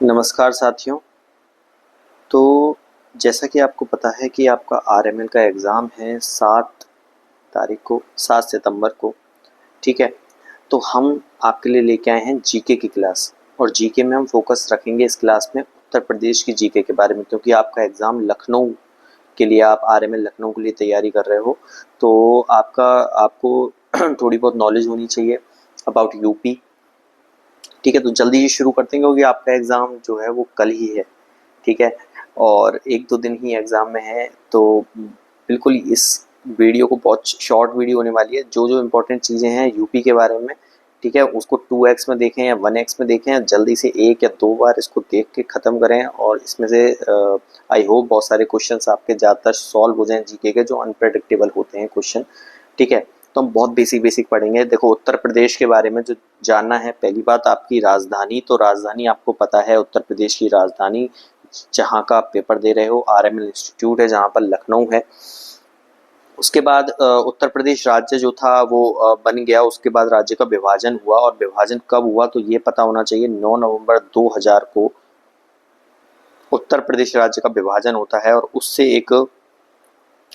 नमस्कार साथियों। तो जैसा कि आपको पता है कि आपका आरएमएल का एग्ज़ाम है 7 तारीख को, 7 सितंबर को, ठीक है। तो हम आपके लिए लेके आए हैं जीके की क्लास, और जीके में हम फोकस रखेंगे इस क्लास में उत्तर प्रदेश की जीके के बारे में, क्योंकि आपका एग्ज़ाम लखनऊ के लिए, आप आरएमएल लखनऊ के लिए तैयारी कर रहे हो, तो आपको थोड़ी बहुत नॉलेज होनी चाहिए अबाउट यूपी, ठीक है। तो जल्दी ही शुरू करते हैं क्योंकि आपका एग्ज़ाम जो है वो कल ही है, ठीक है, और 1-2 दिन ही एग्ज़ाम में है। तो बिल्कुल इस वीडियो को बहुत शॉर्ट वीडियो होने वाली है। जो जो इम्पोर्टेंट चीज़ें हैं यूपी के बारे में, ठीक है, उसको 2x में देखें या 1x में देखें, या जल्दी से 1 या 2 बार इसको देख के ख़त्म करें, और इसमें से आई होप बहुत सारे क्वेश्चंस आपके ज़्यादातर सॉल्व हो जाएं जीके के, जो अनप्रेडिक्टेबल होते हैं क्वेश्चन, ठीक है। तो हम बहुत बेसिक बेसिक पढ़ेंगे। देखो, उत्तर प्रदेश के बारे में जो जानना है, पहली बात आपकी राजधानी, तो राजधानी आपको पता है उत्तर प्रदेश की राजधानी जहाँ का आप पेपर दे रहे हो आरएमएल इंस्टीट्यूट है, जहाँ पर लखनऊ है। उसके बाद उत्तर प्रदेश राज्य जो था वो बन गया। उसके बाद राज्य का विभाजन हुआ, और विभाजन कब हुआ तो ये पता होना चाहिए, 9 नवंबर 2000 को उत्तर प्रदेश राज्य का विभाजन होता है, और उससे एक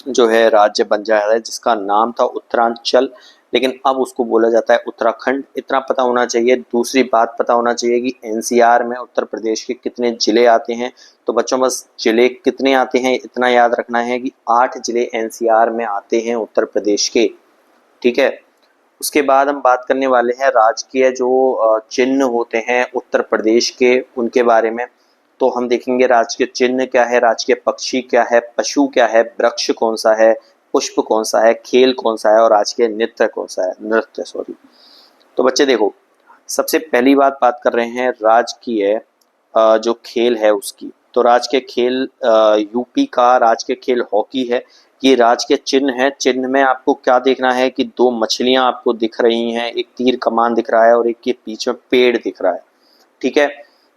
जो है राज्य बन जाता है जिसका नाम था उत्तरांचल, लेकिन अब उसको बोला जाता है उत्तराखंड। इतना पता होना चाहिए। दूसरी बात पता होना चाहिए कि एनसीआर में उत्तर प्रदेश के कितने जिले आते हैं। तो बच्चों, बस जिले कितने आते हैं इतना याद रखना है कि 8 जिले एनसीआर में आते हैं उत्तर प्रदेश के, ठीक है। उसके बाद हम बात करने वाले हैं राजकीय जो चिन्ह होते हैं उत्तर प्रदेश के, उनके बारे में। तो हम देखेंगे राजकीय चिन्ह क्या है, राजकीय पक्षी क्या है, पशु क्या है, वृक्ष कौन सा है, पुष्प कौन सा है, खेल कौन सा है, और राजकीय नृत्य कौन सा है, नृत्य सॉरी। तो बच्चे देखो, सबसे पहली बात कर रहे हैं राजकीय जो खेल है उसकी। तो राजकीय खेल यूपी का राजकीय खेल हॉकी है। ये राजकीय चिन्ह है। चिन्ह में आपको क्या देखना है कि 2 मछलियां आपको दिख रही हैं, एक तीर कमान दिख रहा है, और एक के पीछे पेड़ दिख रहा है, ठीक है।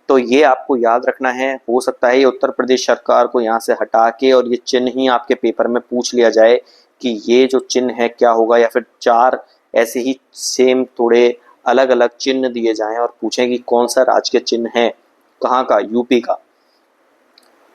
तो ये आपको याद रखना है। हो सकता है ये उत्तर प्रदेश सरकार को यहाँ से हटा के और ये चिन्ह ही आपके पेपर में पूछ लिया जाए कि ये जो चिन्ह है क्या होगा, या फिर 4 ऐसे ही सेम थोड़े अलग अलग चिन्ह दिए जाएं और पूछें कि कौन सा राजकीय चिन्ह है, कहाँ का, यूपी का।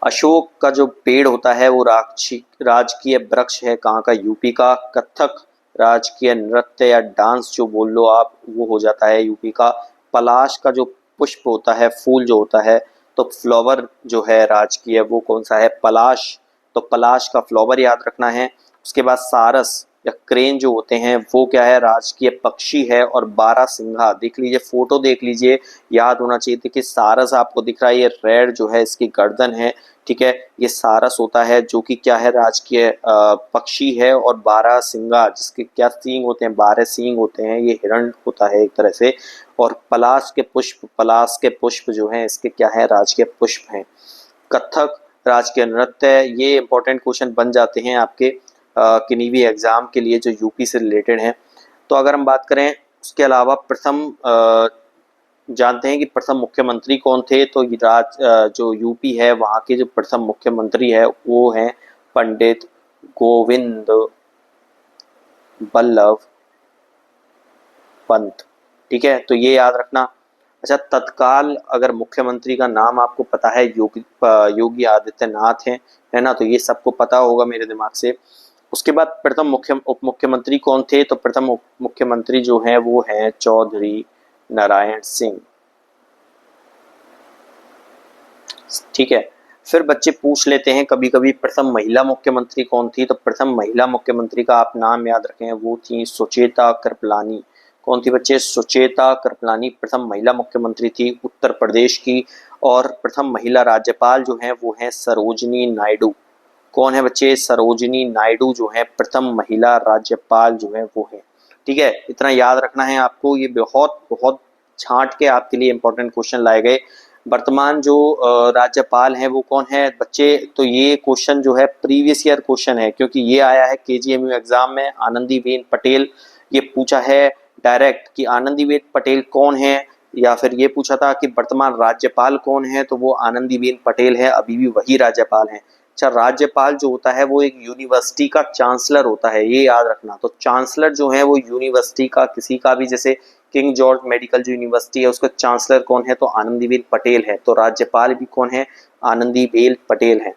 अशोक का जो पेड़ होता है वो राजकीय वृक्ष है, कहाँ का, यूपी का। कथक राजकीय नृत्य या डांस जो बोल लो आप, वो हो जाता है यूपी का। पलाश का जो पुष्प होता है, फूल जो होता है, तो फ्लावर जो है राजकीय, वो कौन सा है, पलाश। तो पलाश का फ्लावर याद रखना है। उसके बाद सारस या क्रेन जो होते हैं वो क्या है, राजकीय पक्षी है। और बारहसिंघा देख लीजिए, फोटो देख लीजिए, याद होना चाहिए। देखिए सारस आपको दिख रहा है, ये रेड जो है इसकी गर्दन है, ठीक है। ये सारस होता है जो कि क्या है, राजकीय पक्षी है। और बारहसिंगा जिसके क्या सींग होते हैं, 12 सींग होते हैं, ये हिरण होता है एक तरह से। और पलाश के पुष्प जो हैं इसके क्या है, राजकीय पुष्प हैं। कथक राजकीय नृत्य है। ये इंपॉर्टेंट क्वेश्चन बन जाते हैं आपके किन्हीं भी एग्जाम के लिए जो यूपी से रिलेटेड हैं। तो अगर हम बात करें उसके अलावा, प्रथम जानते हैं कि प्रथम मुख्यमंत्री कौन थे। तो जो यूपी है वहाँ के जो प्रथम मुख्यमंत्री है वो हैं पंडित गोविंद बल्लभ पंत, ठीक है। तो ये याद रखना। अच्छा, तत्काल अगर मुख्यमंत्री का नाम आपको पता है, योगी आदित्यनाथ है ना, तो ये सबको पता होगा मेरे दिमाग से। उसके बाद प्रथम उप मुख्यमंत्री कौन थे। तो प्रथम उप मुख्यमंत्री जो हैं वो हैं चौधरी नारायण सिंह, ठीक है। फिर बच्चे पूछ लेते हैं कभी कभी प्रथम महिला मुख्यमंत्री कौन थी। तो प्रथम महिला मुख्यमंत्री का आप नाम याद रखें, वो थी सुचेता कृपलानी। कौन थी बच्चे, सुचेता कृपलानी प्रथम महिला मुख्यमंत्री थी उत्तर प्रदेश की। और प्रथम महिला राज्यपाल जो हैं वो हैं सरोजिनी नायडू। कौन है बच्चे, सरोजिनी नायडू जो है प्रथम महिला राज्यपाल जो है वो है, ठीक है। इतना याद रखना है आपको। ये बहुत बहुत छांट के आपके लिए इंपॉर्टेंट क्वेश्चन लाए गए। वर्तमान जो राज्यपाल हैं वो कौन है बच्चे। तो ये क्वेश्चन जो है प्रीवियस ईयर क्वेश्चन है, क्योंकि ये आया है केजीएमयू एग्जाम में। आनंदीबेन पटेल, ये पूछा है डायरेक्ट कि आनंदीबेन पटेल कौन है, या फिर ये पूछा था कि वर्तमान राज्यपाल कौन है, तो वो आनंदीबेन पटेल है, अभी भी वही राज्यपाल हैं। अच्छा, राज्यपाल जो होता है वो एक यूनिवर्सिटी का चांसलर होता है, ये याद रखना। तो चांसलर जो है वो यूनिवर्सिटी का, किसी का भी, जैसे किंग जॉर्ज मेडिकल जो यूनिवर्सिटी है उसका चांसलर कौन है, तो आनंदीबेन पटेल है। तो राज्यपाल भी कौन है, आनंदीबेन पटेल है।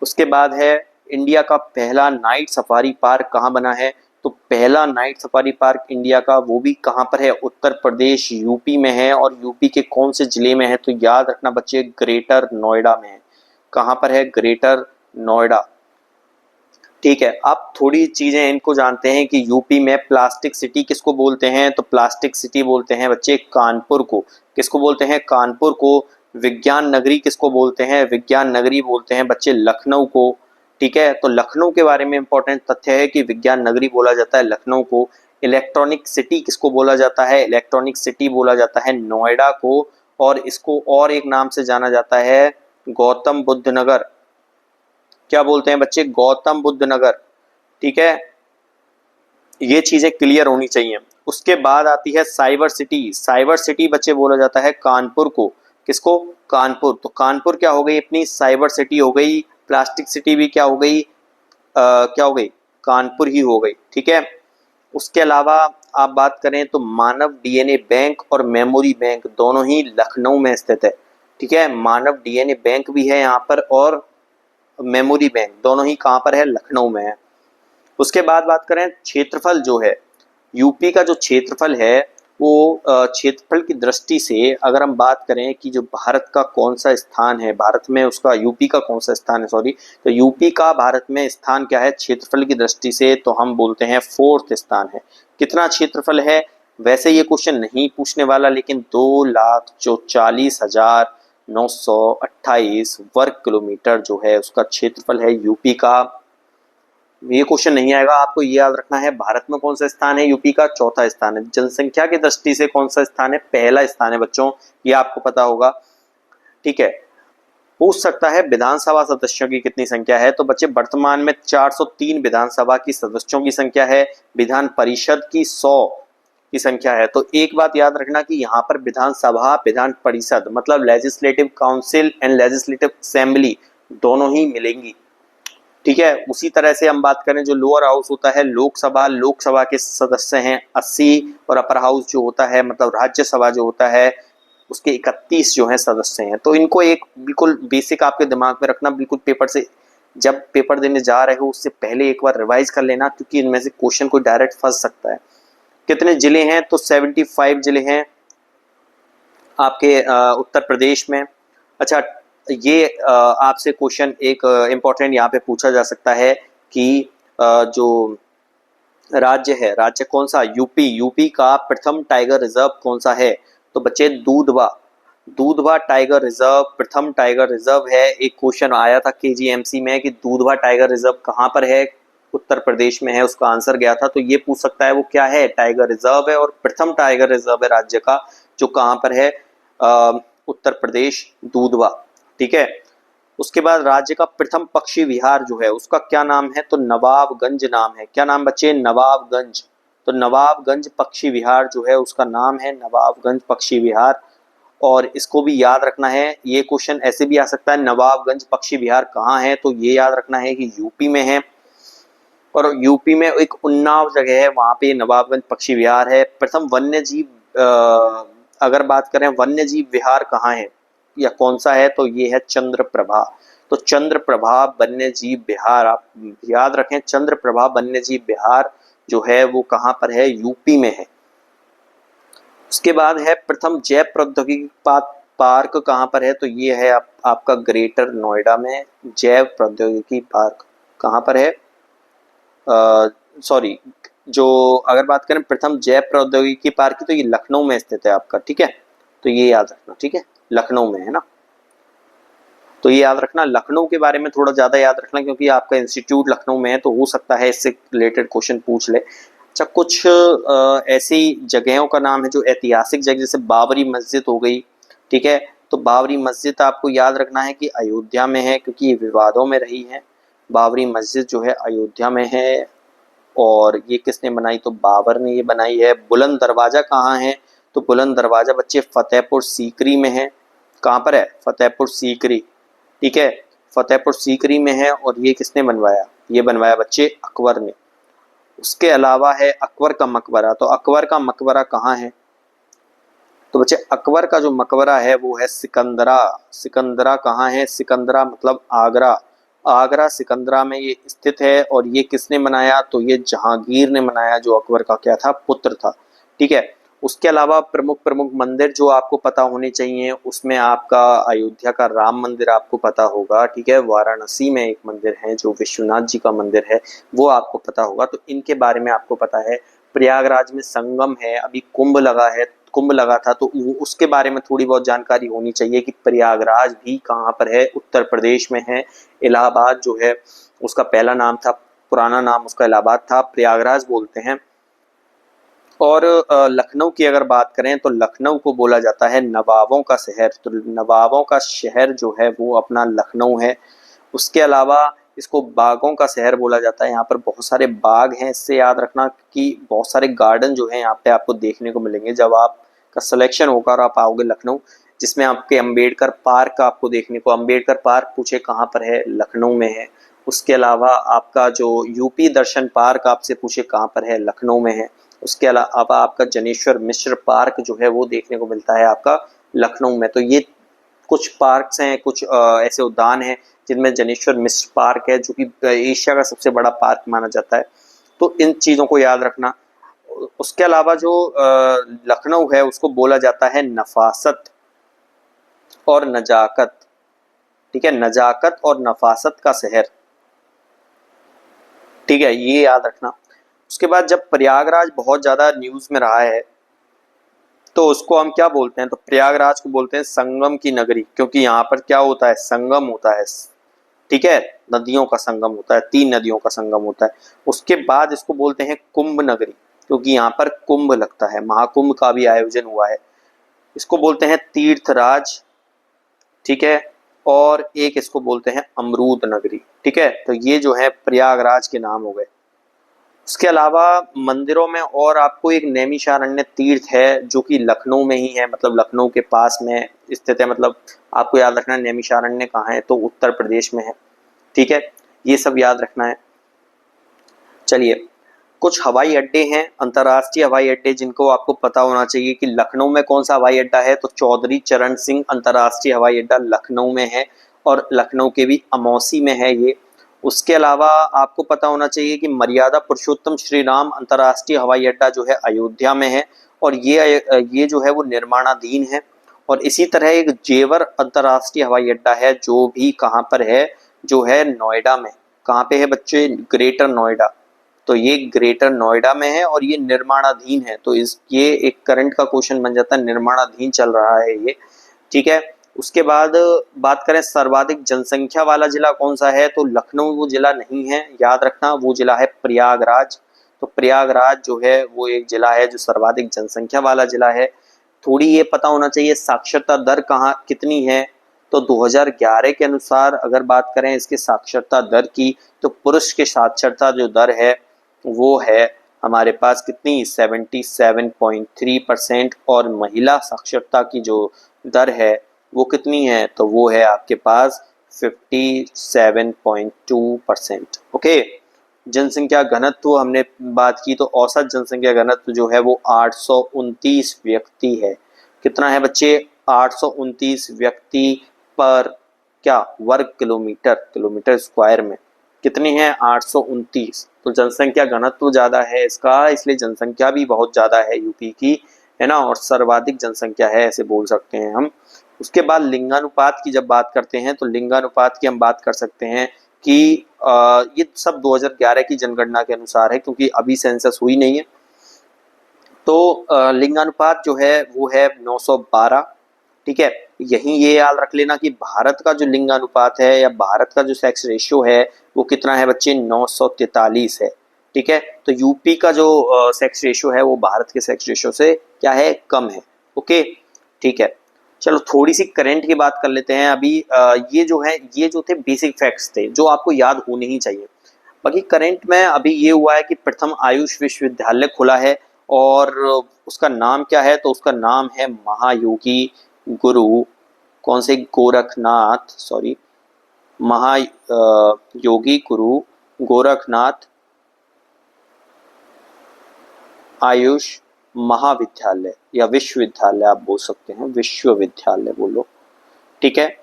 उसके बाद है इंडिया का पहला नाइट सफारी पार्क कहाँ बना है, तो पहला नाइट सफारी पार्क इंडिया का वो भी कहाँ पर है, उत्तर प्रदेश यूपी में है। और यूपी के कौन से जिले में है, तो याद रखना बच्चे ग्रेटर नोएडा में है। कहाँ पर है, ग्रेटर नोएडा। ठीक है, अब थोड़ी चीजें इनको जानते हैं कि यूपी में प्लास्टिक सिटी किसको बोलते हैं, तो प्लास्टिक सिटी बोलते हैं बच्चे कानपुर को। किसको बोलते हैं, कानपुर को। विज्ञान नगरी किसको बोलते हैं, विज्ञान नगरी बोलते हैं बच्चे लखनऊ को। ठीक है, तो लखनऊ के बारे में इंपॉर्टेंट तथ्य है कि विज्ञान नगरी बोला जाता है लखनऊ को। इलेक्ट्रॉनिक सिटी किसको बोला जाता है, इलेक्ट्रॉनिक सिटी बोला जाता है नोएडा को। और इसको और एक नाम से जाना जाता है गौतम बुद्ध नगर। क्या बोलते हैं बच्चे, गौतम बुद्ध नगर। ठीक है, ये चीजें क्लियर होनी चाहिए। उसके बाद आती है साइबर सिटी। साइबर सिटी बच्चे बोला जाता है कानपुर को। किसको, कानपुर। तो कानपुर क्या हो गई अपनी, साइबर सिटी हो गई। प्लास्टिक सिटी भी क्या हो गई, क्या हो गई, कानपुर ही हो गई। ठीक है, उसके अलावा आप बात करें तो मानव डीएनए बैंक और मेमोरी बैंक दोनों ही लखनऊ में स्थित है। ठीक है, मानव डीएनए बैंक भी है यहाँ पर और मेमोरी बैंक दोनों ही कहाँ पर है, लखनऊ में है। उसके बाद बात करें क्षेत्रफल जो है, यूपी का जो क्षेत्रफल है वो क्षेत्रफल की दृष्टि से अगर हम बात करें कि जो भारत का कौन सा स्थान है, भारत में उसका यूपी का कौन सा स्थान है, सॉरी, तो यूपी का भारत में स्थान क्या है क्षेत्रफल की दृष्टि से, तो हम बोलते हैं 4th स्थान है। कितना क्षेत्रफल है, वैसे ये क्वेश्चन नहीं पूछने वाला, लेकिन 2,40,928 वर्ग किलोमीटर जो है उसका क्षेत्रफल है यूपी का। ये क्वेश्चन नहीं आएगा, आपको ये याद रखना है भारत में कौन सा स्थान है, यूपी का 4था स्थान है। जनसंख्या की दृष्टि से कौन सा स्थान है, पहला स्थान है बच्चों, ये आपको पता होगा। ठीक है, पूछ सकता है विधानसभा सदस्यों की कितनी संख्या है, तो बच्चे वर्तमान में 403 विधानसभा की सदस्यों की संख्या है, विधान परिषद की 100 की संख्या है। तो एक बात याद रखना कि यहाँ पर विधानसभा, विधान परिषद मतलब legislative council and legislative assembly दोनों ही मिलेंगी। ठीक है, उसी तरह से हम बात करें जो लोअर हाउस होता है लोकसभा, लोकसभा के सदस्य हैं 80 और अपर हाउस जो होता है मतलब राज्यसभा जो होता है उसके 31 जो है सदस्य हैं। तो इनको एक बिल्कुल बेसिक आपके दिमाग में रखना, बिल्कुल पेपर से जब पेपर देने जा रहे हो उससे पहले एक बार रिवाइज कर लेना, क्योंकि इनमें से क्वेश्चन कोई डायरेक्ट फंस सकता है। कितने जिले हैं, तो 75 जिले हैं आपके उत्तर प्रदेश में। अच्छा, ये आपसे क्वेश्चन एक इम्पोर्टेंट यहाँ पे पूछा जा सकता है कि जो राज्य है, राज्य कौन सा, यूपी, यूपी का प्रथम टाइगर रिजर्व कौन सा है, तो बच्चे दूधवा, दूधवा टाइगर रिजर्व प्रथम टाइगर रिजर्व है। एक क्वेश्चन आया था केजीएमसी में कि दूधवा टाइगर रिजर्व कहाँ पर है, उत्तर प्रदेश में है, उसका आंसर गया था। तो ये पूछ सकता है वो क्या है, टाइगर रिजर्व है और प्रथम टाइगर रिजर्व है राज्य का जो कहाँ पर है, उत्तर प्रदेश, दूधवा। ठीक है, उसके बाद राज्य का प्रथम पक्षी विहार जो है उसका क्या नाम है, तो नवाबगंज नाम है। क्या नाम बच्चे, नवाबगंज। तो नवाबगंज पक्षी विहार जो है उसका नाम है नवाबगंज पक्षी विहार। और इसको भी याद रखना है, ये क्वेश्चन ऐसे भी आ सकता है नवाबगंज पक्षी विहार कहाँ है, तो ये याद रखना है कि यूपी में है। और यूपी में एक उन्नाव जगह है वहां पे नवाबगंज पक्षी विहार है। प्रथम वन्य जीव अगर बात करें वन्य जीव विहार कहाँ है या कौन सा है, तो ये है चंद्रप्रभा। तो चंद्रप्रभा वन्य जीव विहार आप याद रखें, चंद्रप्रभा वन्य जीव विहार जो है वो कहाँ पर है, यूपी में है। उसके बाद है प्रथम जैव प्रौद्योगिकी पार्क कहाँ पर है, तो ये है आपका ग्रेटर नोएडा में जैव प्रौद्योगिकी पार्क कहाँ पर है, सॉरी, जो अगर बात करें प्रथम जैव प्रौद्योगिकी पार्क की तो ये लखनऊ में स्थित है आपका। ठीक है, तो ये याद रखना, ठीक है, लखनऊ में है ना, तो ये याद रखना। लखनऊ के बारे में थोड़ा ज्यादा याद रखना क्योंकि आपका इंस्टीट्यूट लखनऊ में है, तो हो सकता है इससे रिलेटेड क्वेश्चन पूछ ले। अच्छा, कुछ ऐसी जगहों का नाम है जो ऐतिहासिक जगह, जैसे बाबरी मस्जिद हो गई। ठीक है, तो बाबरी मस्जिद आपको याद रखना है कि अयोध्या में है क्योंकि ये विवादों में रही है। बाबरी मस्जिद जो है अयोध्या में है और ये किसने बनाई, तो बाबर ने ये बनाई है। बुलंद दरवाजा कहाँ है, तो बुलंद दरवाजा बच्चे फतेहपुर सीकरी में है। कहाँ पर है, फतेहपुर सीकरी। ठीक है, फतेहपुर सीकरी में है और ये किसने बनवाया, ये बनवाया बच्चे अकबर ने। उसके अलावा है अकबर का मकबरा, तो अकबर का मकबरा कहाँ है, तो बच्चे अकबर का जो मकबरा है वो है सिकंदरा। सिकंदरा कहाँ है? सिकंदरा मतलब आगरा। आगरा सिकंदरा में ये स्थित है। और ये किसने बनाया? तो ये जहांगीर ने बनाया, जो अकबर का क्या था? पुत्र था। ठीक है। उसके अलावा प्रमुख प्रमुख मंदिर जो आपको पता होने चाहिए, उसमें आपका अयोध्या का राम मंदिर आपको पता होगा। ठीक है। वाराणसी में एक मंदिर है जो विश्वनाथ जी का मंदिर है, वो आपको पता होगा। तो इनके बारे में आपको पता है। प्रयागराज में संगम है, अभी कुंभ लगा है, कुंभ लगा था, तो उसके बारे में थोड़ी बहुत जानकारी होनी चाहिए कि प्रयागराज भी कहाँ पर है? उत्तर प्रदेश में है। इलाहाबाद जो है उसका पहला नाम था, पुराना नाम उसका इलाहाबाद था, प्रयागराज बोलते हैं। और लखनऊ की अगर बात करें तो लखनऊ को बोला जाता है नवाबों का शहर। तो नवाबों का शहर जो है वो अपना लखनऊ है। उसके अलावा इसको बागों का शहर बोला जाता है। यहाँ पर बहुत सारे बाग हैं। इससे याद रखना कि बहुत सारे गार्डन जो है यहाँ पे आपको देखने को मिलेंगे जब आपका सिलेक्शन होगा और आप आओगे लखनऊ, जिसमें आपके अंबेडकर पार्क आपको देखने को, अंबेडकर पार्क पूछे कहाँ पर है? लखनऊ में है। उसके अलावा आपका जो यूपी दर्शन पार्क आपसे पूछे कहाँ पर है? लखनऊ में है। उसके अलावा आपका जनेश्वर मिश्र पार्क जो है वो देखने को मिलता है आपका लखनऊ में। तो ये कुछ पार्क्स हैं, कुछ ऐसे उद्यान हैं जिनमें जनेश्वर मिश्र पार्क है, जो कि एशिया का सबसे बड़ा पार्क माना जाता है। तो इन चीज़ों को याद रखना। उसके अलावा जो लखनऊ है उसको बोला जाता है नफासत और नजाकत। ठीक है, नजाकत और नफासत का शहर। ठीक है, ये याद रखना। उसके बाद जब प्रयागराज बहुत ज्यादा न्यूज में रहा है तो उसको हम क्या बोलते हैं? तो प्रयागराज को बोलते हैं संगम की नगरी, क्योंकि यहाँ पर क्या होता है? संगम होता है। ठीक है, नदियों का संगम होता है, 3 नदियों का संगम होता है। उसके बाद इसको बोलते हैं कुंभ नगरी, क्योंकि यहाँ पर कुंभ लगता है, महाकुंभ का भी आयोजन हुआ है। इसको बोलते हैं तीर्थराज। ठीक है। और एक इसको बोलते हैं अमरूद नगरी। ठीक है, तो ये जो है प्रयागराज के नाम हो गए। उसके अलावा मंदिरों में और आपको एक नैमिषारण्य तीर्थ है जो कि लखनऊ में ही है, मतलब लखनऊ के पास में स्थित है। मतलब आपको याद रखना है नैमिषारण्य कहाँ है, तो उत्तर प्रदेश में है। ठीक है, ये सब याद रखना है। चलिए, कुछ हवाई अड्डे हैं, अंतर्राष्ट्रीय हवाई अड्डे, जिनको आपको पता होना चाहिए कि लखनऊ में कौन सा हवाई अड्डा है। तो चौधरी चरण सिंह अंतर्राष्ट्रीय हवाई अड्डा लखनऊ में है, और लखनऊ के भी अमौसी में है ये। उसके अलावा आपको पता होना चाहिए कि मर्यादा पुरुषोत्तम श्री राम अंतर्राष्ट्रीय हवाई अड्डा जो है अयोध्या में है, और ये जो है वो निर्माणाधीन है। और इसी तरह एक जेवर अंतर्राष्ट्रीय हवाई अड्डा है जो भी कहाँ पर है? जो है नोएडा में। कहाँ पे है बच्चे? ग्रेटर नोएडा। तो ये ग्रेटर नोएडा में है और ये निर्माणाधीन है। तो इस ये एक करंट का क्वेश्चन बन जाता है, निर्माणाधीन चल रहा है ये। ठीक है। उसके बाद बात करें सर्वाधिक जनसंख्या वाला जिला कौन सा है, तो लखनऊ वो जिला नहीं है, याद रखना, वो जिला है प्रयागराज। तो प्रयागराज जो है वो एक जिला है जो सर्वाधिक जनसंख्या वाला जिला है। थोड़ी ये पता होना चाहिए साक्षरता दर कहाँ कितनी है। तो 2011 के अनुसार अगर बात करें इसके साक्षरता दर की, तो पुरुष के साक्षरता जो दर है वो है हमारे पास कितनी? 77.3%। और महिला साक्षरता की जो दर है वो कितनी है? तो वो है आपके पास 57.2%। ओके। जनसंख्या घनत्व हमने बात की, तो औसत जनसंख्या घनत्व जो है वो 829 व्यक्ति है। कितना है बच्चे? 829 व्यक्ति पर क्या? वर्ग किलोमीटर, किलोमीटर स्क्वायर में कितनी है? 829। तो जनसंख्या घनत्व ज्यादा है इसका, इसलिए जनसंख्या भी बहुत ज्यादा है यूपी की, है ना, और सर्वाधिक जनसंख्या है ऐसे बोल सकते हैं हम। उसके बाद लिंगानुपात की जब बात करते हैं तो लिंगानुपात की हम बात कर सकते हैं कि ये सब 2011 की जनगणना के अनुसार है, क्योंकि अभी सेंसस हुई नहीं है। तो लिंगानुपात जो है वो है 912। ठीक है, यही ये याद रख लेना कि भारत का जो लिंगानुपात है या भारत का जो सेक्स रेशियो है वो कितना है बच्चे? 943 है। ठीक है, तो यूपी का जो सेक्स रेशियो है वो भारत के सेक्स रेशियो से क्या है? कम है। ओके, ठीक है। चलो थोड़ी सी करंट की बात कर लेते हैं अभी। ये जो है, ये जो थे बेसिक फैक्ट्स थे जो आपको याद होने ही चाहिए। बाकी करंट में अभी ये हुआ है कि प्रथम आयुष विश्वविद्यालय खुला है, और उसका नाम क्या है? तो उसका नाम है महायोगी गुरु कौन से? गोरखनाथ, सॉरी, योगी गुरु गोरखनाथ आयुष महाविद्यालय या विश्वविद्यालय आप बोल सकते हैं, विश्वविद्यालय बोलो, ठीक है।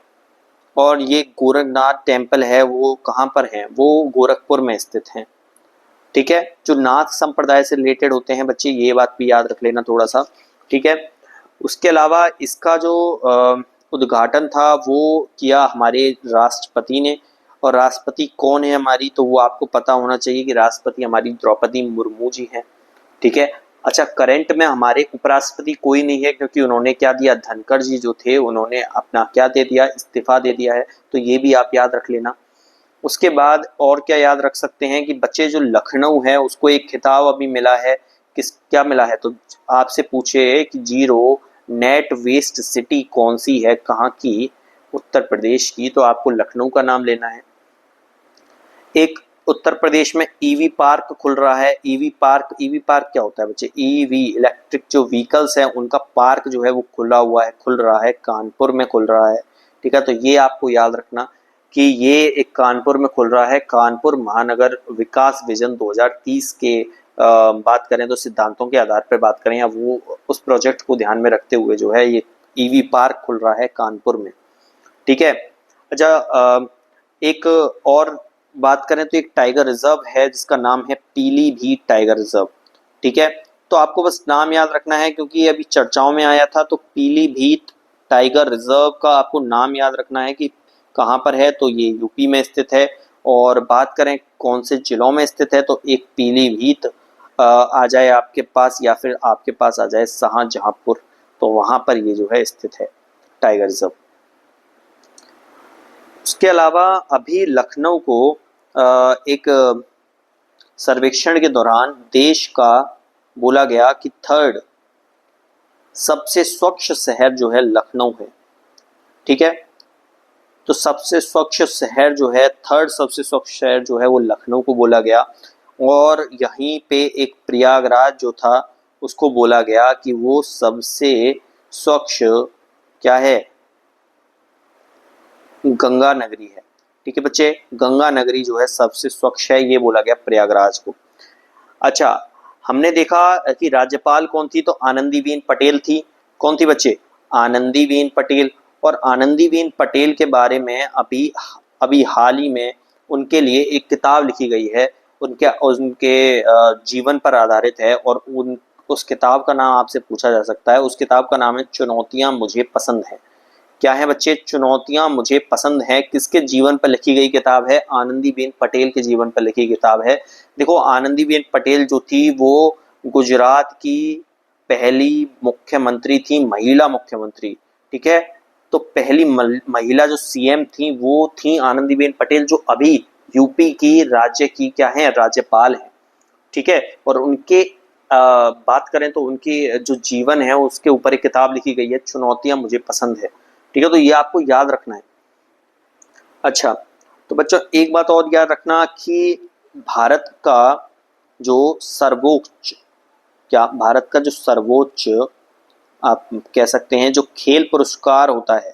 और ये गोरखनाथ टेम्पल है वो कहाँ पर है, वो गोरखपुर में स्थित है, ठीक है। जो नाथ संप्रदाय से रिलेटेड होते हैं बच्चे, ये बात भी याद रख लेना थोड़ा सा, ठीक है। उसके अलावा इसका जो उद्घाटन था वो किया हमारे राष्ट्रपति ने, और राष्ट्रपति कौन है हमारी, तो वो आपको पता होना चाहिए कि राष्ट्रपति हमारी द्रौपदी मुर्मू जी हैं, ठीक है। अच्छा, करंट में हमारे उपराष्ट्रपति कोई नहीं है, क्योंकि उन्होंने क्या दिया, धनखड़ जी जो थे उन्होंने अपना क्या दे दिया, इस्तीफा दे दिया है, तो ये भी आप याद रख लेना। उसके बाद और क्या याद रख सकते हैं कि बच्चे जो लखनऊ है उसको एक खिताब अभी मिला है, किस क्या मिला है, तो आपसे पूछे कि जीरो नेट वेस्ट सिटी कौन सी है, कहाँ की, उत्तर प्रदेश की, तो आपको लखनऊ का नाम लेना है। एक उत्तर प्रदेश में ईवी पार्क खुल रहा है, ईवी पार्क क्या होता है बच्चे, ईवी इलेक्ट्रिक जो व्हीकल्स हैं उनका पार्क जो है वो खुल रहा है, कानपुर में खुल रहा है, ठीक है। तो ये आपको याद रखना कि ये एक कानपुर में खुल रहा है, कानपुर महानगर विकास विजन 2030 के बात करें तो सिद्धांतों के आधार पर बात करें, या वो उस प्रोजेक्ट को ध्यान में रखते हुए जो है ये ईवी पार्क खुल रहा है कानपुर में, ठीक है। अच्छा, एक और बात करें तो एक टाइगर रिजर्व है जिसका नाम है पीलीभीत टाइगर रिजर्व, ठीक है। तो आपको बस नाम याद रखना है क्योंकि ये अभी चर्चाओं में आया था, तो पीलीभीत टाइगर रिजर्व का आपको नाम याद रखना है कि कहाँ पर है, तो ये यूपी में स्थित है। और बात करें कौन से जिलों में स्थित है, तो एक पीलीभीत आ जाए आपके पास, या फिर आपके पास आ जाए शाहजहांपुर, तो वहां पर ये जो है स्थित है टाइगर रिजर्व। उसके अलावा अभी लखनऊ को एक सर्वेक्षण के दौरान देश का बोला गया कि थर्ड सबसे स्वच्छ शहर जो है लखनऊ है, ठीक है। तो सबसे स्वच्छ शहर जो है, थर्ड सबसे स्वच्छ शहर जो है वो लखनऊ को बोला गया। और यहीं पे एक प्रयागराज जो था उसको बोला गया कि वो सबसे स्वच्छ क्या है, गंगा नगरी है, ठीक है बच्चे। गंगा नगरी जो है सबसे स्वच्छ है, ये बोला गया प्रयागराज को। अच्छा, हमने देखा कि राज्यपाल कौन थी, तो आनंदीबेन पटेल थी। कौन थी बच्चे, आनंदीबेन पटेल। और आनंदीबेन पटेल के बारे में अभी अभी हाल ही में उनके लिए एक किताब लिखी गई है, उनके उनके जीवन पर आधारित है, और उस किताब का नाम आपसे पूछा जा सकता है। उस किताब का नाम है चुनौतियां मुझे पसंद है। क्या है बच्चे, चुनौतियां मुझे पसंद है। किसके जीवन पर लिखी गई किताब है, आनंदीबेन पटेल के जीवन पर लिखी किताब है। देखो, आनंदीबेन पटेल जो थी वो गुजरात की पहली मुख्यमंत्री थी, महिला मुख्यमंत्री, ठीक है। तो पहली महिला जो सीएम थी वो थी आनंदीबेन पटेल, जो अभी यूपी की राज्य की क्या है, राज्यपाल है, ठीक है। और उनके बात करें तो उनकी जो जीवन है उसके ऊपर एक किताब लिखी गई है, चुनौतियां मुझे पसंद है, ठीक है। तो ये आपको याद रखना है। अच्छा, तो बच्चों एक बात और याद रखना कि भारत का जो सर्वोच्च, क्या भारत का जो सर्वोच्च आप कह सकते हैं जो खेल पुरस्कार होता है,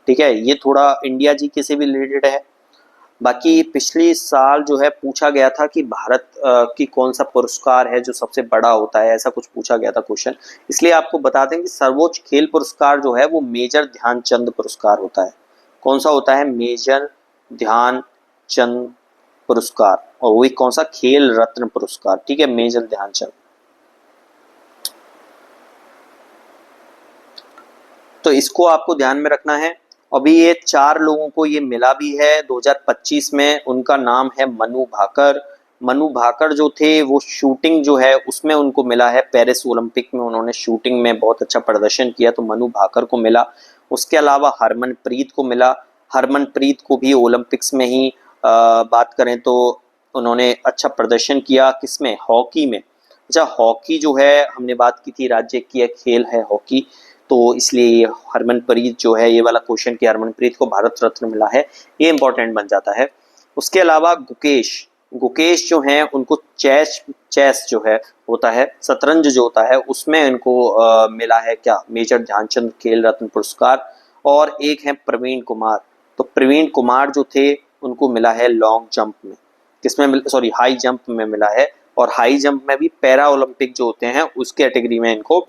ठीक है, ये थोड़ा इंडिया जीके से भी रिलेटेड है। बाकी पिछली साल जो है पूछा गया था कि भारत की कौन सा पुरस्कार है जो सबसे बड़ा होता है, ऐसा कुछ पूछा गया था क्वेश्चन। इसलिए आपको बता दें कि सर्वोच्च खेल पुरस्कार जो है वो मेजर ध्यानचंद पुरस्कार होता है। कौन सा होता है, मेजर ध्यानचंद पुरस्कार। और वही कौन सा, खेल रत्न पुरस्कार, ठीक है, मेजर ध्यानचंद। तो इसको आपको ध्यान में रखना है। अभी ये 4 लोगों को ये मिला भी है 2025 में। उनका नाम है मनु भाकर। मनु भाकर जो थे वो शूटिंग जो है उसमें उनको मिला है, पेरिस ओलंपिक में उन्होंने शूटिंग में बहुत अच्छा प्रदर्शन किया, तो मनु भाकर को मिला। उसके अलावा हरमनप्रीत को मिला। हरमनप्रीत को भी ओलंपिक्स में ही बात करें तो उन्होंने अच्छा प्रदर्शन किया, किसमें, हॉकी में। अच्छा, हॉकी जो है हमने बात की थी, राज्य की एक खेल है हॉकी, तो इसलिए ये हरमनप्रीत जो है, ये वाला क्वेश्चन कि हरमनप्रीत को भारत रत्न मिला है, ये इंपॉर्टेंट बन जाता है। उसके अलावा गुकेश गुकेश जो हैं उनको चेस जो है होता है, शतरंज जो होता है उसमें इनको मिला है क्या, मेजर ध्यानचंद खेल रत्न पुरस्कार। और एक है प्रवीण कुमार। तो प्रवीण कुमार जो थे उनको मिला है लॉन्ग जंप में, किसमें सॉरी हाई जंप में मिला है और हाई जंप में भी पैरा ओलंपिक जो होते हैं उस कैटेगरी में इनको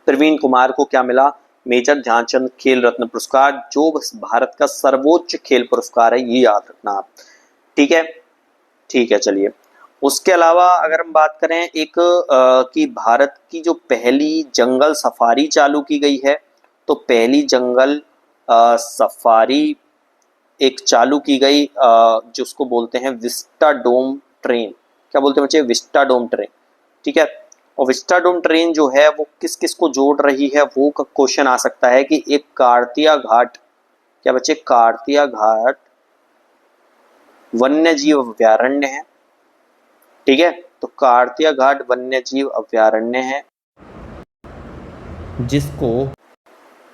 प्रवीण कुमार को क्या मिला, मेजर ध्यानचंद खेल रत्न पुरस्कार, जो भारत का सर्वोच्च खेल पुरस्कार है, ये याद रखना आप। ठीक है, ठीक है, चलिए। उसके अलावा अगर हम बात करें एक कि भारत की जो पहली जंगल सफारी चालू की गई है, तो पहली जंगल सफारी एक चालू की गई जिसको बोलते हैं विस्टाडोम ट्रेन। क्या बोलते हैं बच्चे? Vistadome train. ठीक है, और विस्टाडोम ट्रेन जो है वो किस किस को जोड़ रही है, वो क्वेश्चन आ सकता है कि एक कारतिया घाट, क्या बच्चे? कारतिया घाट वन्य जीव अभ्यारण्य है। ठीक है, तो कारतिया घाट वन्य जीव अभ्यारण्य है जिसको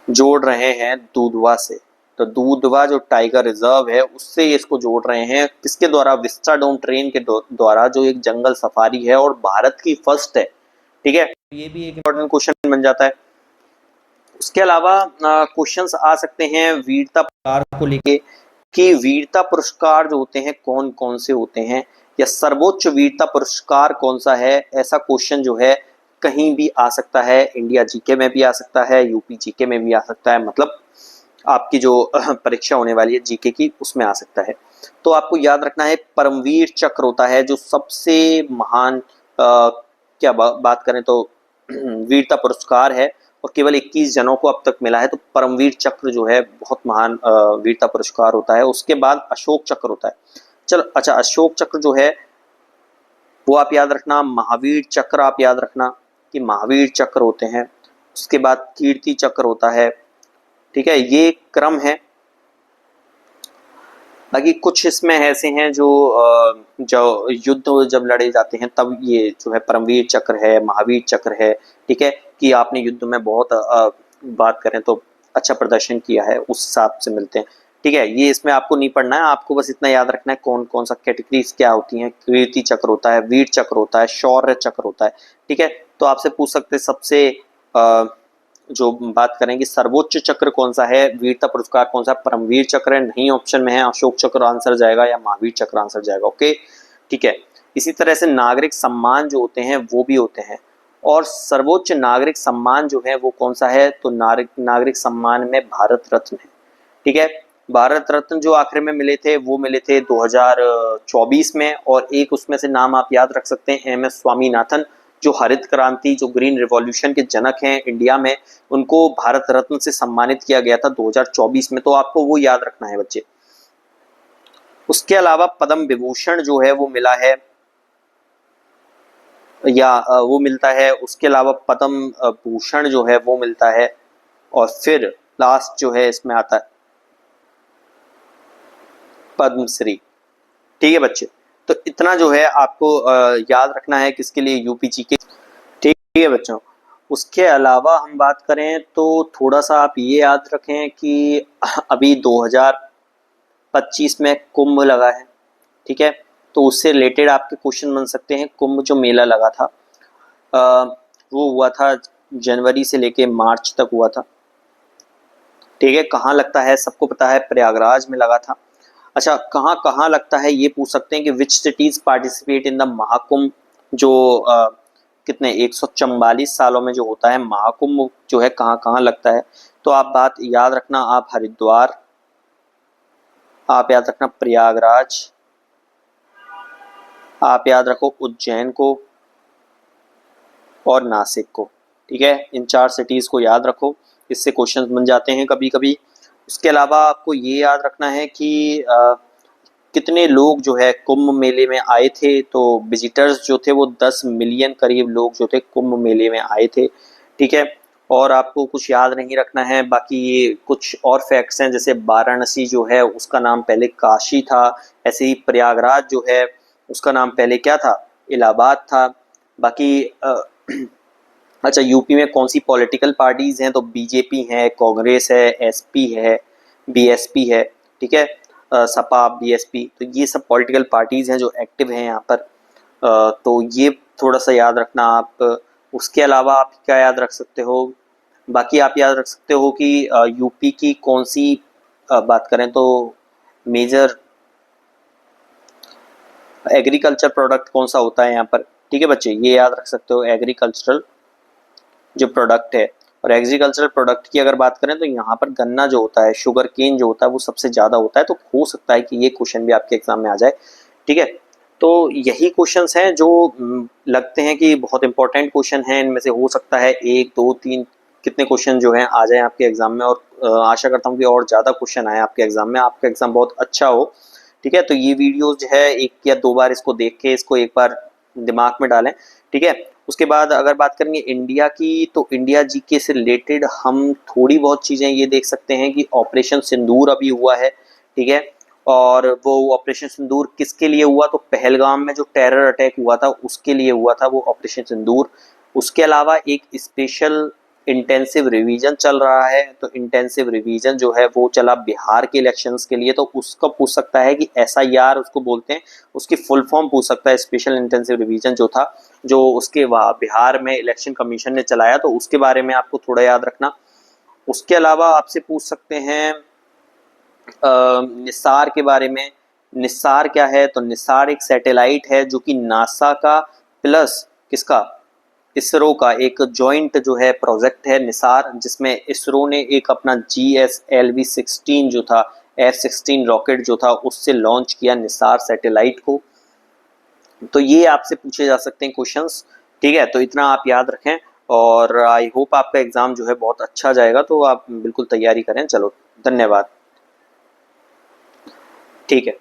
जोड़ रहे हैं दूधवा से। तो दूधवा जो टाइगर रिजर्व है उससे इसको जोड़ रहे हैं, किसके द्वारा? विस्टाडोम ट्रेन के द्वारा, जो एक जंगल सफारी है और भारत की फर्स्ट है। ठीक है, ये भी एक इंपॉर्टेंट क्वेश्चन बन जाता है। उसके अलावा क्वेश्चंस आ सकते हैं वीरता पुरस्कार को लेके कि वीरता पुरस्कार जो होते हैं कौन कौन से होते हैं, या सर्वोच्च वीरता पुरस्कार कौन सा है, ऐसा क्वेश्चन जो है कहीं भी आ सकता है। इंडिया जीके में भी आ सकता है, यूपी जीके में भी आ सकता है, मतलब आपकी जो परीक्षा होने वाली है जीके की उसमें आ सकता है। तो आपको याद रखना है परमवीर चक्र होता है जो सबसे महान क्या बात करें तो वीरता पुरस्कार है, और केवल 21 जनों को अब तक मिला है। तो परमवीर चक्र जो है बहुत महान वीरता पुरस्कार होता है। उसके बाद अशोक चक्र होता है। चलो अच्छा, अशोक चक्र जो है वो आप याद रखना, महावीर चक्र आप याद रखना कि महावीर चक्र होते हैं। उसके बाद कीर्ति चक्र होता है। ठीक है, ये क्रम है। बाकी कुछ इसमें ऐसे हैं जो युद्ध जब लड़े जाते हैं तब ये जो है परमवीर चक्र है, महावीर चक्र है। ठीक है, कि आपने युद्ध में बहुत बात करें तो अच्छा प्रदर्शन किया है, उस हिसाब से मिलते हैं। ठीक है, ये इसमें आपको नहीं पढ़ना है, आपको बस इतना याद रखना है कौन कौन सा कैटेगरीज क्या होती हैं। कीर्ति चक्र होता है, वीर चक्र होता है, शौर्य चक्र होता है। ठीक है, तो आपसे पूछ सकते सबसे जो बात करेंगे सर्वोच्च चक्र कौन सा है, वीरता पुरस्कार कौन सा है, परमवीर चक्र है, नहीं ऑप्शन में है, अशोक चक्र आंसर जाएगा या महावीर चक्र आंसर जाएगा। ओके, ठीक है। इसी तरह से नागरिक सम्मान जो होते हैं वो भी होते हैं, और सर्वोच्च नागरिक सम्मान जो है वो कौन सा है, तो नागरिक सम्मान में भारत रत्न है। ठीक है, भारत रत्न जो आखिर में मिले थे वो मिले थे 2024 में, और एक उसमें से नाम आप याद रख सकते हैं एम एस स्वामीनाथन, जो हरित क्रांति, जो ग्रीन रिवॉल्यूशन के जनक हैं इंडिया में, उनको भारत रत्न से सम्मानित किया गया था 2024 में। तो आपको वो याद रखना है बच्चे। उसके अलावा पद्म विभूषण जो है वो मिला है, या वो मिलता है। उसके अलावा पद्म भूषण जो है वो मिलता है, और फिर लास्ट जो है इसमें आता है पद्मश्री। ठीक है बच्चे, तो इतना जो है आपको याद रखना है किसके लिए, यूपीजी के। ठीक है बच्चों, उसके अलावा हम बात करें तो थोड़ा सा आप ये याद रखें कि अभी 2025 में कुंभ लगा है। ठीक है, तो उससे रिलेटेड आपके क्वेश्चन बन सकते हैं। कुंभ जो मेला लगा था वो हुआ था जनवरी से लेके मार्च तक हुआ था। ठीक है, कहाँ लगता है सबको पता है, प्रयागराज में लगा था। अच्छा, कहाँ कहाँ लगता है ये पूछ सकते हैं कि विच cities participate in the Mahakumbh, जो कितने 144 सालों में जो होता है महाकुंभ जो है कहाँ कहाँ लगता है। तो आप बात याद रखना, आप हरिद्वार, आप याद रखना प्रयागराज, आप याद रखो उज्जैन को और नासिक को। ठीक है, इन 4 सिटीज को याद रखो, इससे क्वेश्चंस बन जाते हैं कभी कभी। उसके अलावा आपको ये याद रखना है कि कितने लोग जो है कुंभ मेले में आए थे। तो विजिटर्स जो थे वो 10 मिलियन करीब लोग जो थे कुंभ मेले में आए थे। ठीक है, और आपको कुछ याद नहीं रखना है, बाकी ये कुछ और फैक्ट्स हैं, जैसे वाराणसी जो है उसका नाम पहले काशी था, ऐसे ही प्रयागराज जो है उसका नाम पहले क्या था, इलाहाबाद था। बाकी अच्छा, यूपी में कौन सी पॉलिटिकल पार्टीज हैं, तो बीजेपी है, कांग्रेस है, एसपी है, बीएसपी है। ठीक है, सपा, बीएसपी, तो ये सब पॉलिटिकल पार्टीज हैं जो एक्टिव हैं यहाँ पर। तो ये थोड़ा सा याद रखना आप। उसके अलावा आप क्या याद रख सकते हो, बाकी आप याद रख सकते हो कि यूपी की कौन सी बात करें तो मेजर एग्रीकल्चर प्रोडक्ट कौन सा होता है यहाँ पर, ठीक है बच्चे, ये याद रख सकते हो, एग्रीकल्चरल जो प्रोडक्ट है। और एग्रीकल्चरल प्रोडक्ट की अगर बात करें तो यहाँ पर गन्ना जो होता है, शुगर केन जो होता है, वो सबसे ज़्यादा होता है। तो हो सकता है कि ये क्वेश्चन भी आपके एग्जाम में आ जाए, ठीक है। तो यही क्वेश्चंस हैं जो लगते हैं कि बहुत इंपॉर्टेंट क्वेश्चन हैं। इनमें से हो सकता है एक दो तीन कितने क्वेश्चन जो हैं आ जाए आपके एग्जाम में, और आशा करता हूँ कि और ज़्यादा क्वेश्चन आए आपके एग्जाम में, आपका एग्जाम बहुत अच्छा हो, ठीक है। तो ये वीडियोस जो है एक या दो बार इसको देख के इसको एक बार दिमाग में डालें, ठीक है। उसके बाद अगर बात करेंगे इंडिया की, तो इंडिया जीके से रिलेटेड हम थोड़ी बहुत चीज़ें ये देख सकते हैं कि ऑपरेशन सिंदूर अभी हुआ है, ठीक है। और वो ऑपरेशन सिंदूर किसके लिए हुआ, तो पहलगाम में जो टेरर अटैक हुआ था उसके लिए हुआ था वो ऑपरेशन सिंदूर। उसके अलावा एक स्पेशल इंटेंसिव रिवीजन चल रहा है, तो इंटेंसिव रिवीजन जो है वो चला बिहार के इलेक्शंस के लिए। तो उसका पूछ सकता है कि SIR उसको बोलते हैं, उसकी फुल फॉर्म पूछ सकता है, स्पेशल इंटेंसिव रिवीजन जो था, जो उसके बिहार में इलेक्शन कमीशन ने चलाया, तो उसके बारे में आपको थोड़ा याद रखना। उसके अलावा आपसे पूछ सकते हैं निसार के बारे में। निसार क्या है, तो निसार एक सैटेलाइट है जो कि नासा का प्लस किसका, इसरो का एक जॉइंट जो है प्रोजेक्ट है निसार, जिसमें इसरो ने एक अपना GSLV-16 जो था, F-16 रॉकेट जो था, उससे लॉन्च किया निसार सैटेलाइट को। तो ये आपसे पूछे जा सकते हैं क्वेश्चंस, ठीक है। तो इतना आप याद रखें, और आई होप आपका एग्जाम जो है बहुत अच्छा जाएगा, तो आप बिल्कुल तैयारी करें। चलो, धन्यवाद, ठीक है।